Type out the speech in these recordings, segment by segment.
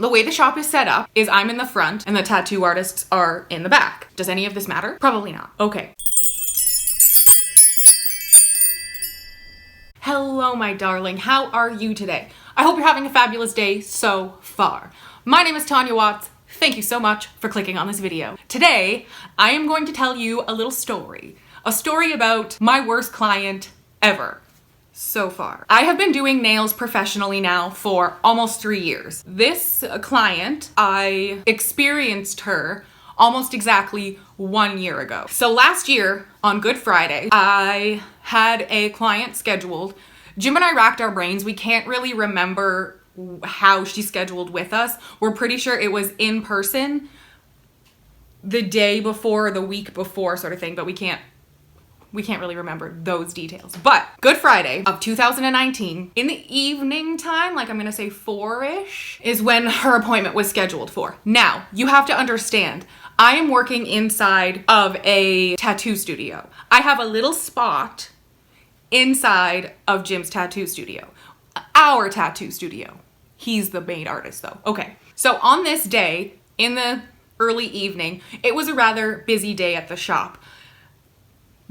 The way the shop is set up is I'm in the front and the tattoo artists are in the back. Does any of this matter? Probably not. Okay. Hello, my darling. How are you today? I hope you're having a fabulous day so far. My name is Tonja Watts. Thank you so much for clicking on this video. Today, I am going to tell you a little story. A story about my worst client ever. So far. I have been doing nails professionally now for almost 3 years. This client, I experienced her almost exactly 1 year ago. So last year on Good Friday, I had a client scheduled. Jim and I racked our brains. We can't really remember how she scheduled with us. We're pretty sure it was in person the day before or the week before sort of thing, but we can't really remember those details. But Good Friday of 2019, in the evening time, like I'm gonna say 4-ish, is when her appointment was scheduled for. Now, you have to understand, I am working inside of a tattoo studio. I have a little spot inside of Jim's tattoo studio. Our tattoo studio. He's the main artist though. Okay, so on this day, in the early evening, it was a rather busy day at the shop.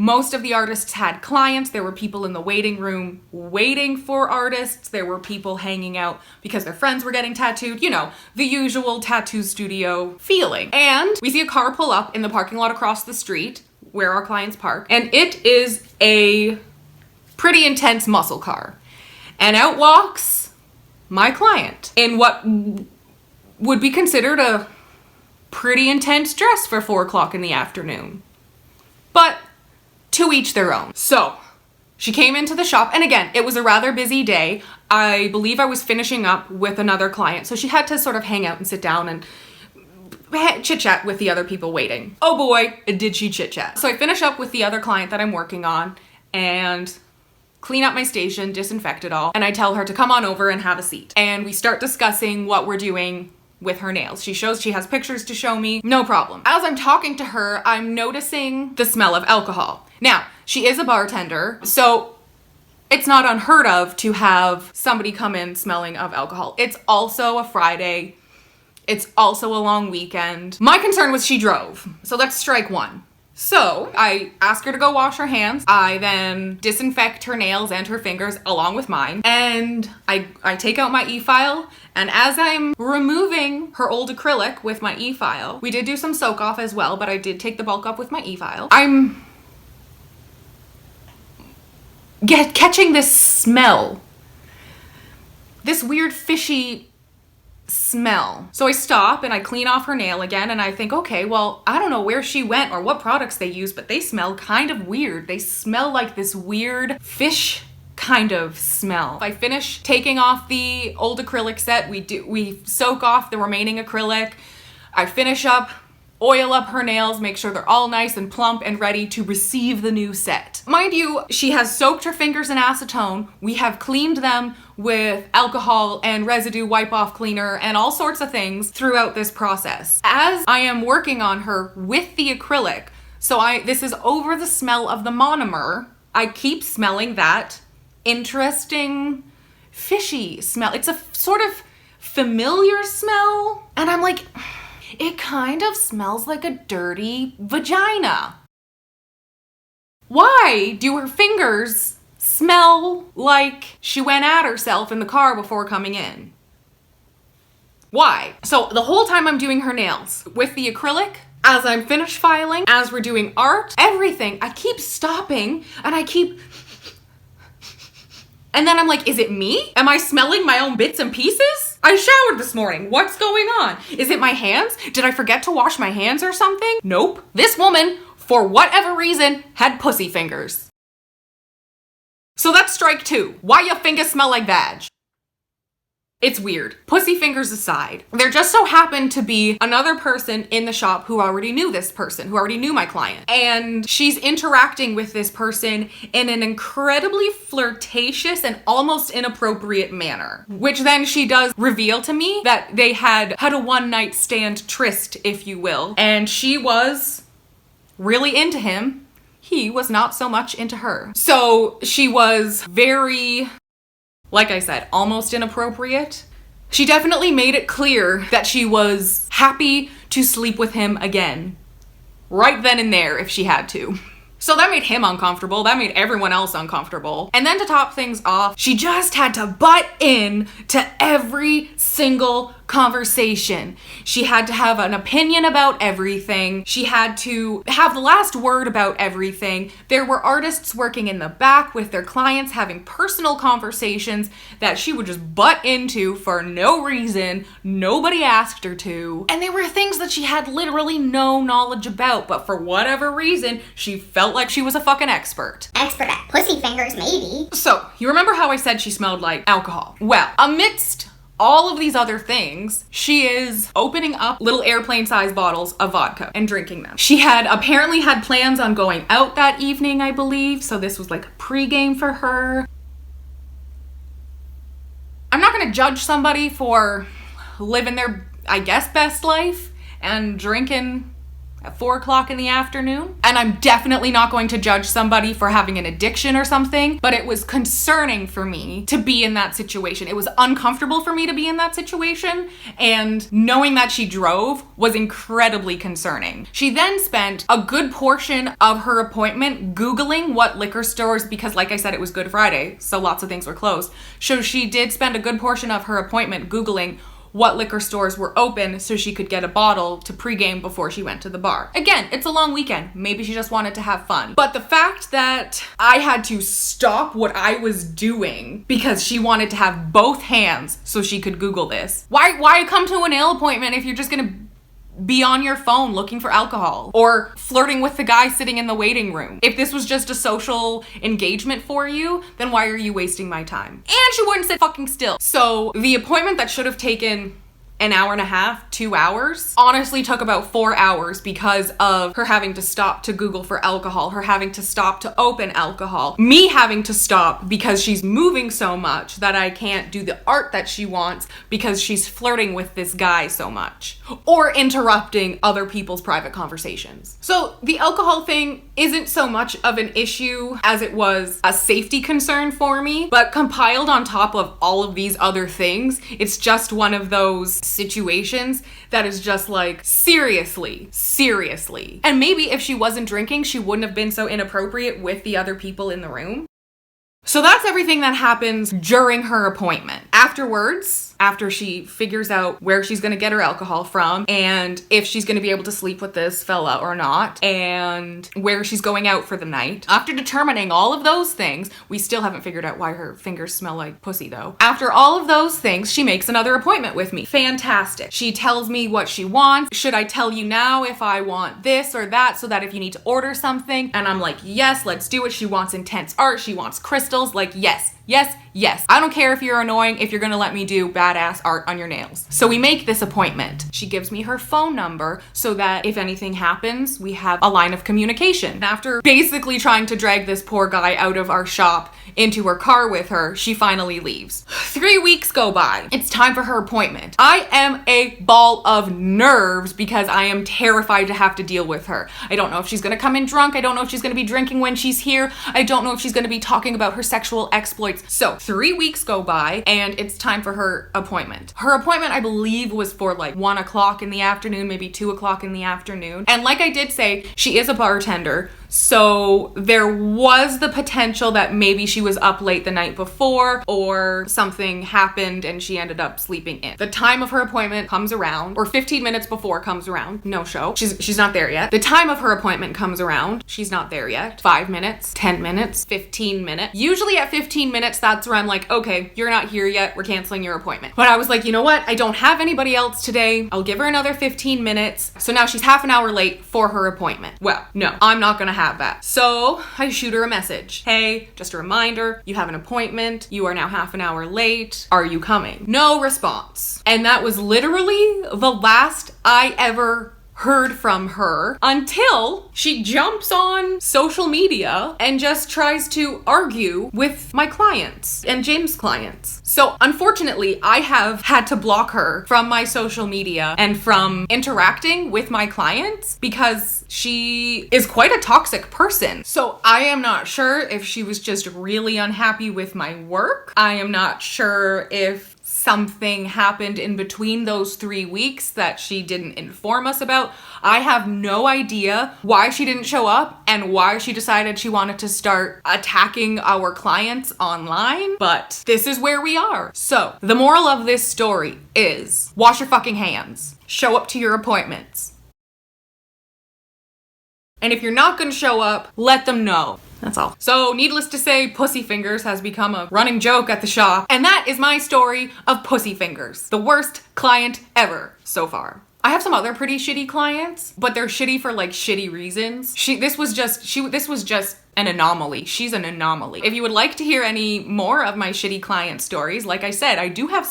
Most of the artists had clients. There were people in the waiting room waiting for artists. There were people hanging out because their friends were getting tattooed. You know, the usual tattoo studio feeling. And we see a car pull up in the parking lot across the street where our clients park. And it is a pretty intense muscle car. And out walks my client in what would be considered a pretty intense dress for 4 o'clock in the afternoon. But to each their own. So she came into the shop, and again, it was a rather busy day. I believe I was finishing up with another client, so she had to sort of hang out and sit down and chit chat with the other people waiting. Oh boy, did she chit chat. So I finish up with the other client that I'm working on and clean up my station, disinfect it all, and I tell her to come on over and have a seat. And we start discussing what we're doing with her nails. She has pictures to show me, no problem. As I'm talking to her, I'm noticing the smell of alcohol. Now, she is a bartender, so it's not unheard of to have somebody come in smelling of alcohol. It's also a Friday. It's also a long weekend. My concern was she drove, so let's strike one. So I ask her to go wash her hands. I then disinfect her nails and her fingers along with mine. And I take out my e-file. And as I'm removing her old acrylic with my e-file, we did do some soak off as well, but I did take the bulk up with my e-file. I'm catching this smell. This weird fishy smell. So I stop and I clean off her nail again and I think, okay, well, I don't know where she went or what products they use, but they smell kind of weird. They smell like this weird fish kind of smell. I finish taking off the old acrylic set. We soak off the remaining acrylic. I finish up, oil up her nails, make sure they're all nice and plump and ready to receive the new set. Mind you, she has soaked her fingers in acetone. We have cleaned them with alcohol and residue wipe-off cleaner and all sorts of things throughout this process. As I am working on her with the acrylic, this is over the smell of the monomer, I keep smelling that interesting fishy smell. It's a sort of familiar smell, and I'm like, it kind of smells like a dirty vagina. Why do her fingers smell like she went at herself in the car before coming in? Why? So the whole time I'm doing her nails with the acrylic, as I'm finished filing, as we're doing art, everything, I keep stopping and and then I'm like, is it me? Am I smelling my own bits and pieces? I showered this morning. What's going on? Is it my hands? Did I forget to wash my hands or something? Nope. This woman, for whatever reason, had pussy fingers. So that's strike 2. Why your fingers smell like vag? It's weird. Pussy fingers aside, there just so happened to be another person in the shop who already knew this person, who already knew my client. And she's interacting with this person in an incredibly flirtatious and almost inappropriate manner. Which then she does reveal to me that they had a one-night stand tryst, if you will. And she was really into him. He was not so much into her. So she was very, like I said, almost inappropriate. She definitely made it clear that she was happy to sleep with him again, right then and there if she had to. So that made him uncomfortable, that made everyone else uncomfortable. And then to top things off, she just had to butt in to every single conversation. She had to have an opinion about everything. She had to have the last word about everything. There were artists working in the back with their clients having personal conversations that she would just butt into for no reason. Nobody asked her to. And there were things that she had literally no knowledge about, but for whatever reason, she felt like she was a fucking expert. Expert at pussy fingers, maybe. So, you remember how I said she smelled like alcohol? Well, amidst all of these other things, she is opening up little airplane-sized bottles of vodka and drinking them. She had apparently had plans on going out that evening, I believe, so this was like a pregame for her. I'm not gonna judge somebody for living their, I guess, best life and drinking at 4 o'clock in the afternoon. And I'm definitely not going to judge somebody for having an addiction or something, but it was concerning for me to be in that situation. It was uncomfortable for me to be in that situation, and knowing that she drove was incredibly concerning. She then spent a good portion of her appointment Googling what liquor stores, because like I said, it was Good Friday, so lots of things were closed. So she did spend a good portion of her appointment Googling what liquor stores were open so she could get a bottle to pregame before she went to the bar. Again, it's a long weekend. Maybe she just wanted to have fun. But the fact that I had to stop what I was doing because she wanted to have both hands so she could Google this. Why come to a nail appointment if you're just gonna be on your phone looking for alcohol or flirting with the guy sitting in the waiting room? If this was just a social engagement for you, then why are you wasting my time? And she wouldn't sit fucking still. So the appointment that should have taken an hour and a half, 2 hours, honestly took about 4 hours because of her having to stop to Google for alcohol, her having to stop to open alcohol, me having to stop because she's moving so much that I can't do the art that she wants because she's flirting with this guy so much, or interrupting other people's private conversations. So the alcohol thing isn't so much of an issue as it was a safety concern for me, but compiled on top of all of these other things, it's just one of those situations that is just like, seriously. And maybe if she wasn't drinking, she wouldn't have been so inappropriate with the other people in the room. So that's everything that happens during her appointment. Afterwards, after she figures out where she's gonna get her alcohol from and if she's gonna be able to sleep with this fella or not, and where she's going out for the night. After determining all of those things, we still haven't figured out why her fingers smell like pussy though. After all of those things, she makes another appointment with me. Fantastic. She tells me what she wants. Should I tell you now if I want this or that so that if you need to order something? And I'm like, yes, let's do it. She wants intense art. She wants crystals. Like, yes. I don't care if you're annoying, if you're gonna let me do badass art on your nails. So we make this appointment. She gives me her phone number so that if anything happens, we have a line of communication. And after basically trying to drag this poor guy out of our shop into her car with her, she finally leaves. 3 weeks go by. It's time for her appointment. I am a ball of nerves because I am terrified to have to deal with her. I don't know if she's gonna come in drunk. I don't know if she's gonna be drinking when she's here. I don't know if she's gonna be talking about her sexual exploits. So 3 weeks go by and it's time for her appointment. Her appointment, I believe, was for like 1 o'clock in the afternoon, maybe 2 o'clock in the afternoon. And like I did say, she is a bartender. So there was the potential that maybe she was up late the night before or something happened and she ended up sleeping in. The time of her appointment comes around, or 15 minutes before comes around. No show. She's not there yet. The time of her appointment comes around. She's not there yet. 5 minutes, 10 minutes, 15 minutes. Usually at 15 minutes, that's where I'm like, okay, you're not here yet. We're canceling your appointment. But I was like, you know what? I don't have anybody else today. I'll give her another 15 minutes. So now she's half an hour late for her appointment. Well, no, I'm not gonna have that. So I shoot her a message. Hey, just a reminder, you have an appointment. You are now half an hour late. Are you coming? No response. And that was literally the last I ever heard from her until she jumps on social media and just tries to argue with my clients and James' clients. So unfortunately, I have had to block her from my social media and from interacting with my clients because she is quite a toxic person. So I am not sure if she was just really unhappy with my work. I am not sure if something happened in between those 3 weeks that she didn't inform us about. I have no idea why she didn't show up and why she decided she wanted to start attacking our clients online, but this is where we are. So the moral of this story is wash your fucking hands. Show up to your appointments. And if you're not gonna show up, let them know. That's all. So needless to say, pussy fingers has become a running joke at the shop. And that is my story of pussy fingers. The worst client ever so far. I have some other pretty shitty clients, but they're shitty for like shitty reasons. This was just an anomaly. She's an anomaly. If you would like to hear any more of my shitty client stories, like I said, I do have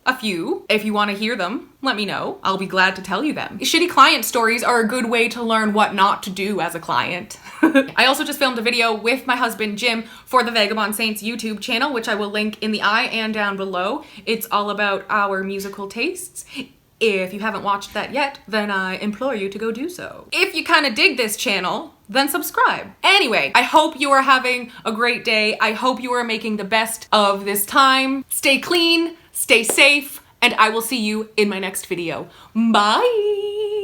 a few. If you want to hear them, let me know. I'll be glad to tell you them. Shitty client stories are a good way to learn what not to do as a client. I also just filmed a video with my husband Jim for the Vagabond Saints YouTube channel, which I will link in the eye and down below. It's all about our musical tastes. If you haven't watched that yet, then I implore you to go do so. If you kind of dig this channel, then subscribe. Anyway, I hope you are having a great day. I hope you are making the best of this time. Stay clean, stay safe, and I will see you in my next video. Bye!